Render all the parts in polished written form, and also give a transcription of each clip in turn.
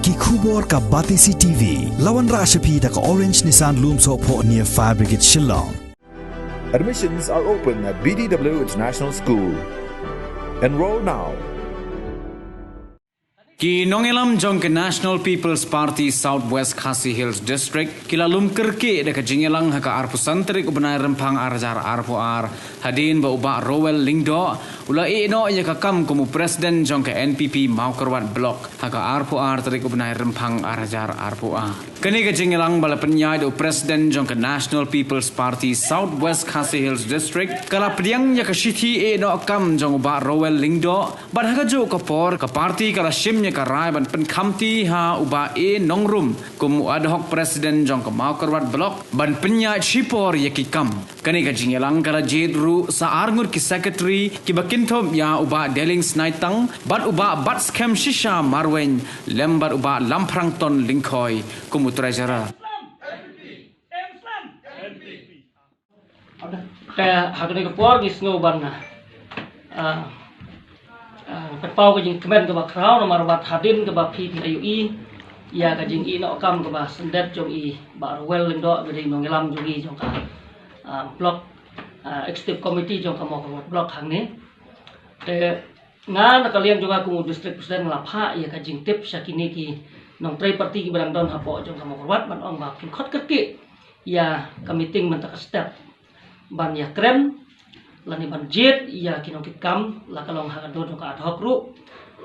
Ki khubor ka Batisi TV. Lawan Rashapi da ka Orange Nissan Lumso po near Fire Brigade Shillong. Admissions are open at BDW International School. Enroll now. Ki nongelam jong ke National People's Party Southwest Khasi Hills District kila lum kerke de ka jingelang ha ka arpu santri ku benai rempang arjar arpu ar hadin ba uba Rowell Lingdo ula no ya ka kam kumu presiden jong ke NPP Maukerwat Block ha ka arpu ar tari ku benai rempang arjar arpu ar kini ka jingelang bala penyai do presiden jong ke National People's Party Southwest Khasi Hills District kala pediang ya ka shithi no kam jong uba Rowell Lingdo ban ha ka jo ka por ka party kala shim karai ban penkamti ha uba nongrum kum ad hoc presiden jong kamau karwat blok ban penya chipor yakikam kani ka jingelang kala jedru sa arngur ki secretary ki bakinthom ya uba deling snaitang bat uba bat scam shisha marwen lembar uba lamprangton lingkoi kum treasurer kayak hakni ka por gis ngoban na pau ke jing kemen ke ba krau no marwat hadin ke ba PPIUI ya ka jing ino kam ke ba sendet jong i ba Rowell Lingdo be no ngelam jong i jong ka block executive committee jong ka mo block hang ni te nga na kalian juga ku district presiden lapha ya ka jing tip sakini ki nong trai parti ki barang don hapo jong ka mo wat ban ong ba kin khot kerki ya ka meeting man ta step ban ya krem lani ban jet ya kinong kikam la kalong hakan do ka ad hoc ru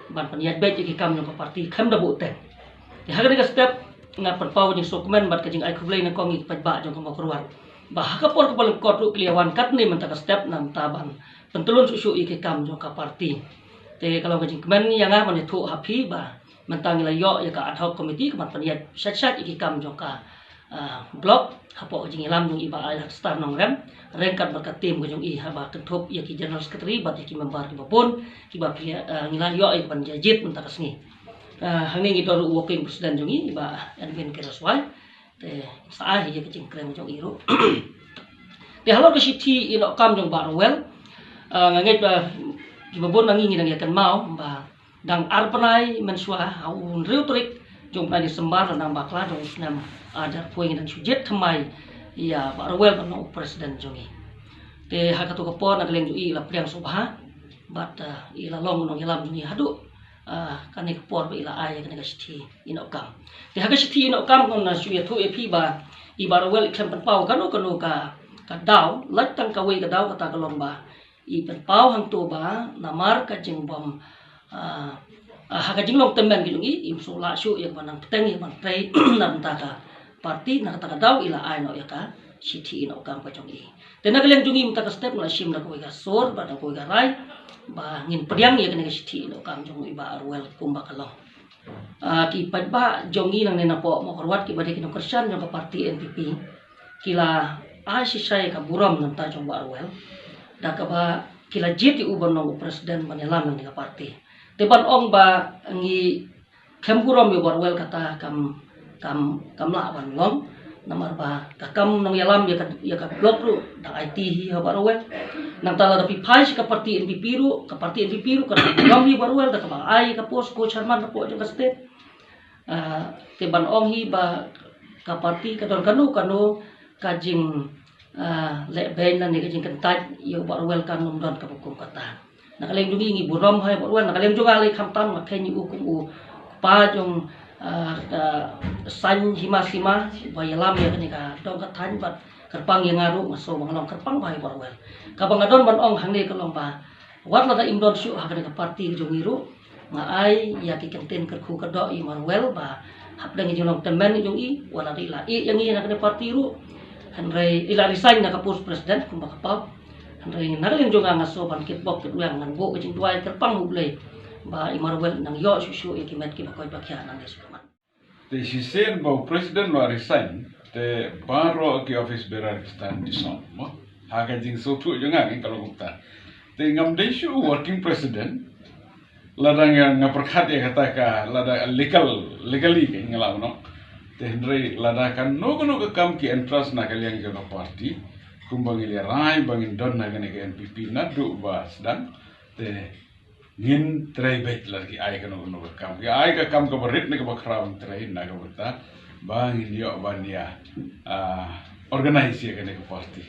ban paniat bet kikam no parti kham da bu ten ya hagan ka step nga pan paw ni sokmen bat ka jing ai khublai na kong i pajba jong ka korwan ba ka por ka paling kot ru kliawan kat ni man ta step nam taban pentulun su i kikam jong ka parti te kalong ka jing kemen ya nga man thu happy ba mentang la yo ya ka ad hoc committee ka paniat sat kikam jong ka blok hapo jing ilam jong iba ai star nong rem rengkat berkat tim jong i haba kenthop ya ki general secretary bat ki member ki babon ki ba ngila yo ai ban jajit mentak sni hangni gitu working president jong i iba admin keraswai te saah ya ki jing krem jong i ru te halor ke city ino kam jong ba Rowell nganget ba ki babon nangi ngi kan mau ba dang arpanai mensua haun riutrik jong pa di sembar nang bakla jong nam ada puing dan sujet thamai ya ba Rowell ban presiden jongi te hakato ka po nagleng i la priang subha bat ila long nong ilam ni hadu kani por ila ai kani ka sithi ino kam te haka sithi ino kam kon na suya thu epi ba i ba Rowell ikem pan pau kanu ka daw lat tang ka wei ka daw ka ta ka long ba i pan pau hang to ba namar ka jing bom haka jing long temen ki jongi im so la su ya ban teng ya ban trei nam ta ka parti nak kata daw ila ai no ya ka sithi no kam ka jongi te nagleng jongi mta ka step na sim na ko ga sor ba ko ga rai ba ngin priang ya ka sithi no kam jongi ba Rowell kumba kalong ki padba jongi nang na po mo korwat ki bade kino kersan jong ka parti NPP kila a si sai ka buram nan ta jong ba Rowell da ka ba kila jiti uban no presiden manelam nang ka parti te ban ong ba ngi kem buram yo ba Rowell kata kam la ban ngom namar ba kakam nong yalam ya ka blok ru da IT hi ha ba Rowell nang tala da pi phai ka parti NPP ru ka ngom hi ba Rowell da ka ba ai ka post ko chairman ko jong ka state te ban ong hi ba ka parti ka don kanu ka jing le ben na ni ka jing kentat yo ba Rowell kan nom don ka bukum kata nakaleng dungi ngi burom hai ba Rowell nakaleng juga le khamtam ma khen yu kum pa jong san hima bayalam ya kani ka dong ka than bat kerpang yang ngaru maso mangalong kerpang bai Rowell ka bangadon ban ong hangni ka long ba wat la da imdon su ha kani ka parti jong iru nga ai ya ki kenten kerku ka do i Rowell ba hapdang jong temen jong i wala ila i yang i na kani parti ru hanre ila resign na ka post president kum ba ka pa hanre nagaleng jong ngaso ban kitbok kitwang nan bo ka jing tuai kerpang ublei ba i Rowell nang yo su i kimet ki ba koi bakya nang desu te sisen ba president no resign te baro ki office bearer stand dison mo haga jing so tu jonga ngi kalau gupta te ngam desu working president ladang yang ngaperkhat ya kata ka lada legally ke ngalaw no te hendrei lada kan no ke kam ki entrance na kaliang ke party kumbang ile rai bangin don na ke NPP na du ba sedang te ngin tray bet lagi ai kan no kam ya ai ka kam ka berit ne ka bakram tray na ka bata bang indio bania organize ka ne ka party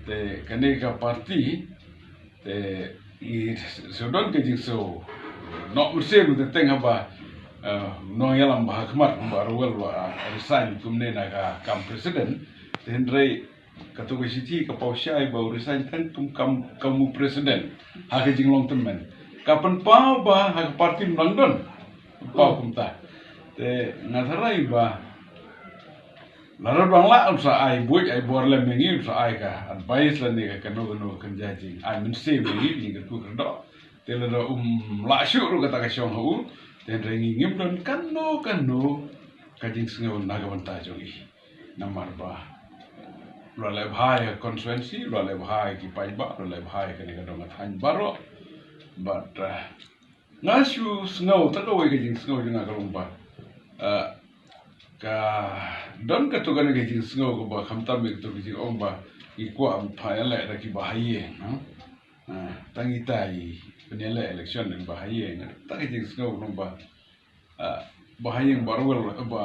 te ka ne ka party te i sodon ke jing so no mse nu te tenga ba no yalam ba khmat ba rowel ba resign kumne na ka kam president ten ray katu ke siti ka pausyai ba resign kan kamu president ha ke jing long term man kapan pa ba ha parti London pa kumta te ngatharai ba lara bangla sa ai buat ai borle mengi sa ai ka advice la ni ka kanu kan jaji ai min se mengi ni ka ku kerdo te la la shu ru kata ka shong hu te rengi ngim don kanu ka jing sngo na ga banta jogi namar ba lo le bhai constituency lo le bhai ki pai ba lo le bhai ka ni ka dong than baro but ngasu snow taka wai kajing snow jeng akalung ba ka don ka to kan kajing snow ko ba khamta me to kajing ong ba ikwa am phaile ra ki ba haye no tangi tai penele election den ba haye ta kajing snow no ba haye barwal ba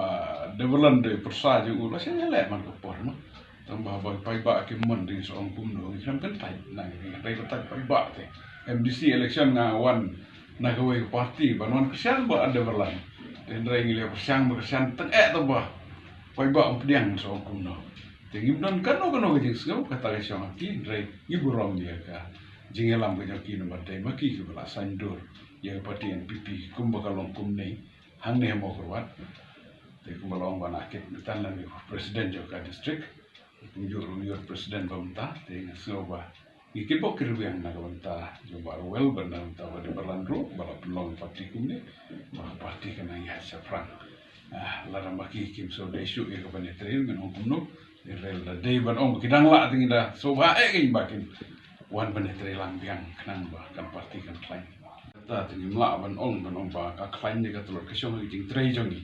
developan de persa je u la sele man ko por no tambah ba pai ba ke mon ding so ong kum no kan kan tai na ni tai pai ba te MDC election na wan na kawai parti banwan kesan ba ada berlan dan rai ngile persiang teng to ba pai ba umpiang so kuno tingi non kano ke jing kata ke siang ki rai iburom dia ka jingelam ke joki no batai maki ke bala sandur ya parti NPP kum bakalong kum nei hang ne mo kurwat te kum balong banakit tan lan presiden joka district yur presiden bamta te ngaso ba Iki pokir yang nak banta coba well benar banta pada berlandru bala pelong parti kumni bah parti kena ya safran lara maki kim so desu ke kapane trail men kumno rel da day ban ong kidang la tingi da so ba ing bakin wan bane trail lambiang kenang ba kan parti kan klain ta tingi la ban ong ba ka klain ni ka telur kesong ki tray jongi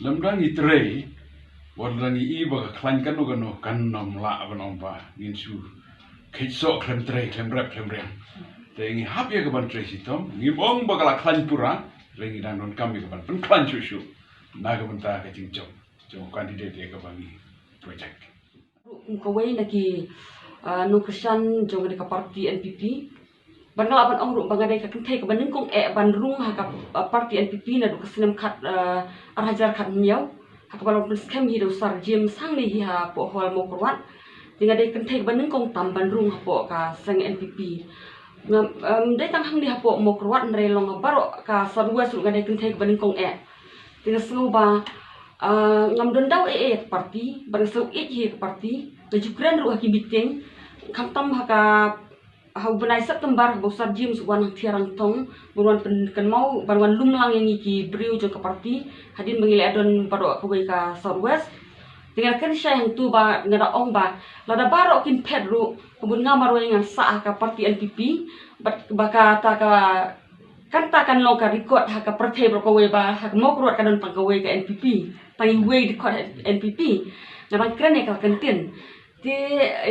lamdang i tray wadang i ba ka klain kan no kan nom la ban ong ba insu Kisok klem tray, klem rep, klem rem. Tengi hap ya keban tray sitom, ngibong bakal klan pura, rengi dan non kami keban pen klan susu. Naga benta kecing jom kandidat ya kebangi project. Kawai naki no kesan jong de parti NPP. Bangal aban ong bangadai ka kentai ka banengkong bandrung ha ka parti NPP na do kesenem khat arhajar khat miau. Ha ka balong scam hi do sar jim sang ni ha po hol mo kurwat. Dengan dia kentai banengkong tam bandrung hapo ka sang NPP dai tang hang di hapo mo kurwat nre long baro ka sarwa su ngadai kentai banengkong dengan selu ba ngam don daw parti bareng selu hi parti bajukran ru hakim biting kam tam haka hau benai September bo sar jim suwan tiarang tong buruan ken mau barwan lumlang yang iki briu jo ka parti hadin mengile adon baro ka ka Southwest dengan kan saya yang tu ba ngada ong ba lada baro kin pedru kebun ngamar yang sah ka parti NPP baka ta ka kan lo ka record ha ka partai bro kowe ba ha mo kurut kan pangkowe ka NPP pai we record NPP ngada kren ka kentin ti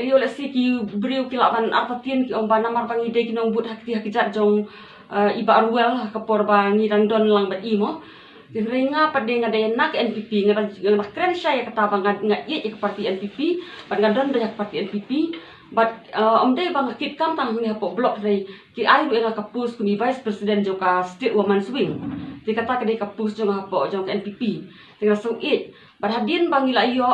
yo le siki briu kilaban artatien ki ong ba namar pangi de ki nong but hakti hakijat jong iba arwel ha ka por ba ngidang don lang bat imo Ringa pada ngadai nak NPP ngadai keren saya kata bangat ngai ke parti NPP bangat don banyak parti NPP but dai bang kit kam tang ni hapo blok dai ki ai ru nga kapus kuni vice president joka state woman swing ti kata ke dai kapus jong hapo jong NPP tinggal so but hadin bang ila yo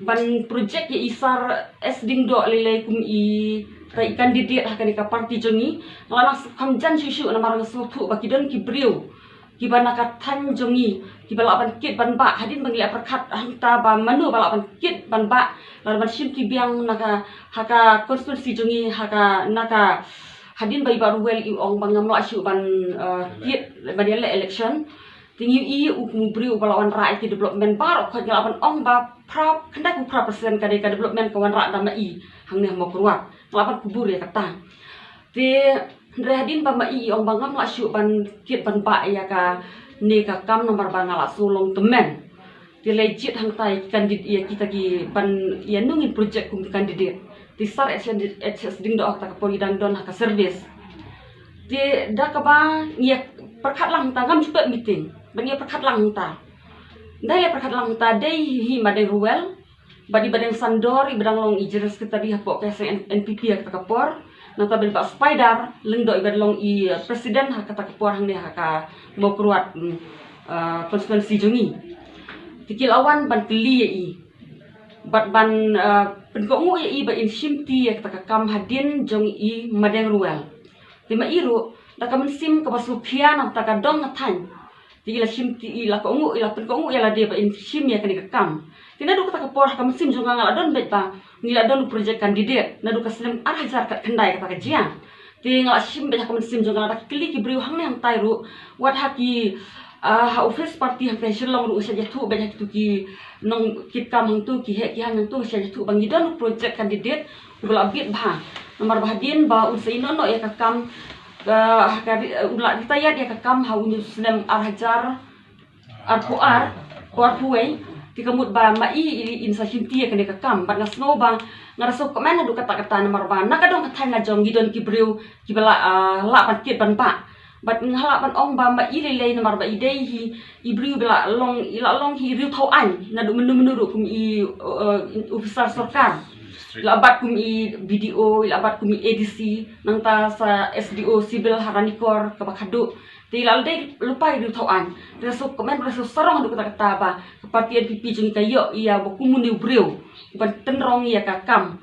ban project ye isar esding do lele kum I tai kandidat hakani ka parti jongi ngala kam jan susu na marang sutu baki don ki briu kiba nakatan jongi kiba laban kit ban ba hadin bangi aperkat hanta ba manu ba laban kit ban ba laban sim ki biang naka haka konstitusi jongi haka naka hadin bai baru wel I ong bangam lo asu ban kit ban election tinggi I ukubri ba lawan rakyat ki development bar ko laban ong ba pra kendak pra persen ka development kawan rak dama I hang ne mo kurwa laban kubur ya kata ti Hadin bama I ong bangam la syu ban kit ban ba ya ka ni ka kam nomor bangala sulong temen ti legit hang tai kandidat ya kita ki ban ya nungin project kum kandidat ti sar SS ding do ta ka poli dan don ka service Ti dah kaba ia perkat lang ta ngam cepet meeting. Bang ia perkat lang ta. Dah ia perkat lang ta dai hi madeng ruel. Badi badeng sandor ibadang long ijeres kita di hapok ke NPP ya kata kapor. Nata ben pak spider lengdo ibad long i presiden ha kata kapor hang dia ka mau keruat konstituensi jongi. Tikil awan ban keli ya i. Bat ban penkongu ya i ba in shimti ya kata kam hadin jong i madeng ruel. Lima iru dah kamen sim ke basukian nang taka dong ngatan. Tikil shimti i la kongu ila penkongu ya la dia ba in shim ya kani kam. Tina du kata kapor ka mesim jonga ngala don bet ba nila don projek kandidat na du kaslem hajar kat kendai kata kajian ti ngala sim bet ka mesim jonga ngala kili ki briu hang nang tai ru wat haki ha office party hang tension long ru saja tu bet tu ki nong kit kam hang tu ki he ki hang tu saja tu bang don projek kandidat ula bit ba nomor bahadin ba usaino no ya ka kam ula ditayat ya ka kam ha unu slem hajar arpuar puai ti kamut ba mai insa hinti ya kene kakam bat na snow ba ngaraso komen adu kata-kata nomor ba nakadong kathan na jong gidon ki briu ki bala la pan kit ban pa bat nghala ban ong ba mai lele nomor ba idei hi ibriu bala long ila long hi riu thau an na du menu kum i officer sarkar ila bat kum i BDO ila bat kum i ADC nang ta sa SDO civil haranikor kabakadu ti lalde lupa riu thau an reso komen reso sarong adu kata-kata ba parti NPP jeng kayo ia bokumu ni briu ban tenrong ia kakam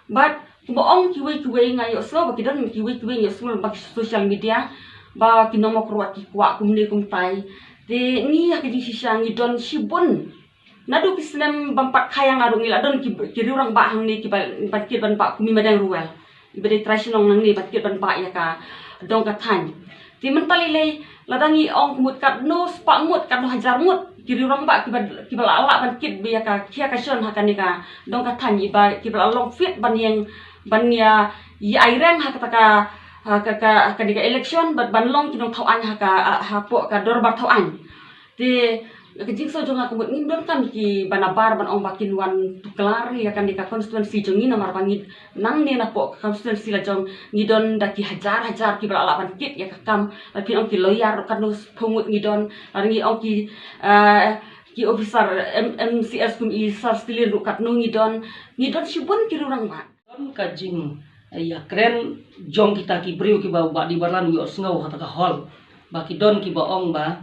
but boong kiwe ngayo so ba kidan kiwe ngayo semua bak social media ba kinomo kruat ki kwa kumne kumtai te ni hakidi sisang idon sibun nadu kisnem bampat khayang arung ila don ki riurang ba hang ni ki ban ki ban pa kumi madang ruel ibade traditional nang ni bat ki ban pa ya ka dong kathan ti mentali le ladangi ong kumut kat no spa mut kat no hajar mut kiri orang ba kibala ala ban kit biya ka kia ka shon hakan ni ka dong ka thanyi ba kibala long fit ban ya i airen ha kata ka ka election ban long kinong thauan ha ka hapo ka dorbar thauan ti kejing so jonga kumut ngindon kan ki banabar ban ong bakin wan tuklar ya kan di ka konstituensi jongi nomor bangit nang ni na po konstituensi la jong ngidon daki hajar kibala ala ban kit ya kakam lapin ong ki loyar kan no pungut ngidon aringi ong ki officer MCS kum i sar stilin rukat no ngidon sibun ki rurang ba don kajing ya kren jong kita ki briu ki ba di barlan yo sngow hata ka hol ba ki don ki ba ong ba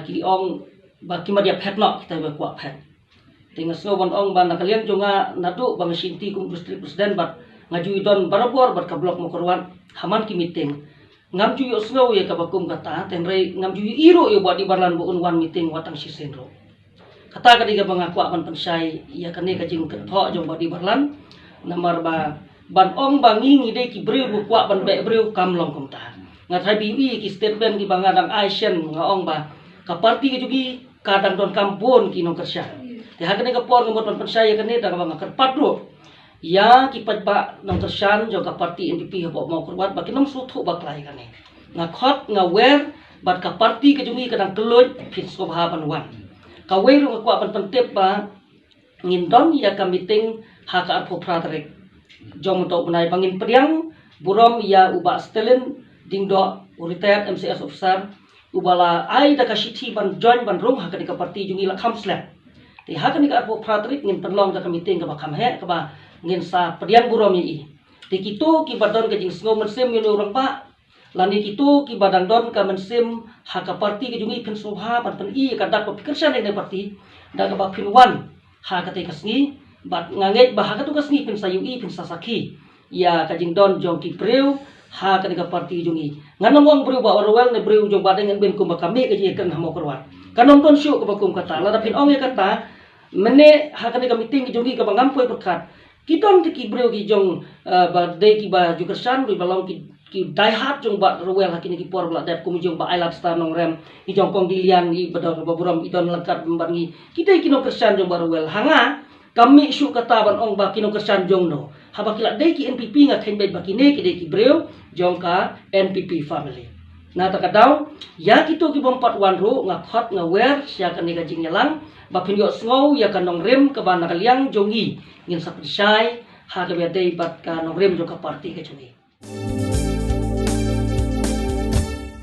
ki ong ba ki ma dia phet no kita ba kwa phet tinga sngow ban ong ba nakalian jonga nadu bang sinti kum district presiden bat ngaju don barabor bat ka blok mo korwan haman ki meeting ngam ju yo sngow ya ka bakum kata tenre ngam ju iro yo ba di barlan bu unwan meeting watang sisenro kata ka diga bang akwa ban pensai ya kane ka jing ketho jong ba di barlan nomor ba ban ong bangi ngide ki briu bu kwa ban be briu kam long kum ta ngathai bi ki statement ki bangadang Asian nga ong ba ka parti ke jugi kadang don kampun ki nong kersya te hakane ka por ngamot pan pensai kane da bang akar patro ya ki patba nong kersyan jo ka parti NPP ho mau kurbat ba kinom suthu baklai kane nga khot nga wer bat ka parti ke jugi kadang keluj fit so ha pan wan ka wer ro kwa pan pentep ba ngindon ya ka meeting ha ka arpo pratrek jom to benai bangin priang burom ya uba stelin dingdo retired MCS officer ubala ai da ka shithi ban join ban rum ha ka parti jungi la kham slap ti ha ka ni ka arpo pratrik ngin penlong da ka meeting ka ba kham he ka ba ngin sa priang burom yi ti kitu ki badon ka jing sngo mensim yo orang pa lani kitu ki badang don ka mensim ha ka parti ka jungi pen sobha ban pen i ka dak pikir sa ne parti da ka ba pin wan ha ka te ka sngi bat nganget bah ka tu ka sngi pen sayu i pen sasaki ya ka jing don jong ki breu ha ka ka parti jungi nganong wang breu ba orwell ne breu jong badeng ben kum kami ka ji kan hamo korwan kanom ton syu ka kum kata la pin ong ya kata mene ha ka meeting ki jungi ka bangam poi perkat kiton ki breu ki jong ba de ki ba jukersan ri balong ki dai hat jong ba orwell hakini ki por bla dat kum jong ba ailat star nong rem ki jong kong dilian i bador ba buram idon lengkap bangi kita ki no kersan jong ba orwell hanga kami syu kata ban ong ba ki no kersan jong no haba kila de ki NPP nga khen bet bakine ki de ki breu jong ka NPP family na takadaw ya kito ki bompat wanro nga khot nga wer sia kan ni ka jing nyalang ba pinyo sngow ya kan nong rem ka ba nakaliang jongi ngin sa pensai ha ka be de bat ka nong rem jong ka parti ka jongi